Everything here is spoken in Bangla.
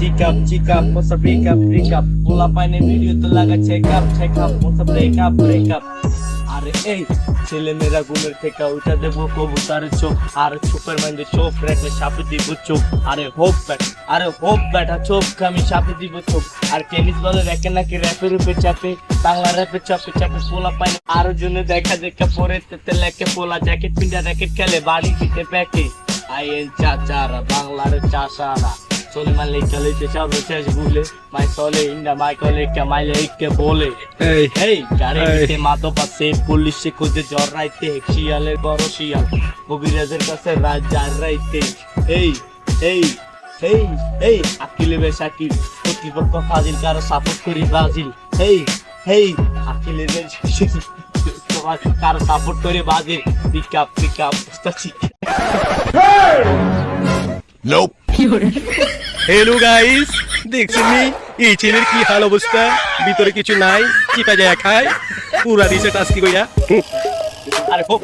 Chick up, what's a break up. Pull up on a video to laga check up, what's a break up. আরে এই ছেলে মেয়েরা ঘুমের থেকে উঠে দেবো কবুতরের চোখ আর চোখের মধ্যে চোখ রেখে চাপে দিব চোখ আরে হোপ ব্যাটা চোখ আমি চাপে দিব চোখ আর টেনিস বলে রেখে নাকি র্যাপের উপরে চাপে বাংলা র্যাপে চাপে পোলা পায় আরো জন্য দেখা পরে তেতে লেখে পোলা জ্যাকেট পিন্ডা র্যাকেট খেলে বাড়ি দিতে প্যাকে আইএন চাচারা বাংলার Chashara Soleman leka leke chavo ches bule mai sole inda mai koleka mai leke bole hey gare mite mato passe police khuje jor raite shialer boro shial kobirajer kache raj jar raite hey akile be shakil প্রতিপক্ষ ফাজিল কারো সাপোর্ট করি ব্রাজিল hey akile be কারো সাপোর্ট করে Brazil pick up Nope. Hello guys দেখছেন এই ছেলের কি হাল অবস্থা ভিতরে কিছু নাই চিপা যায় খায় পুরা দিছে টাস্কি কইরা আরে হোক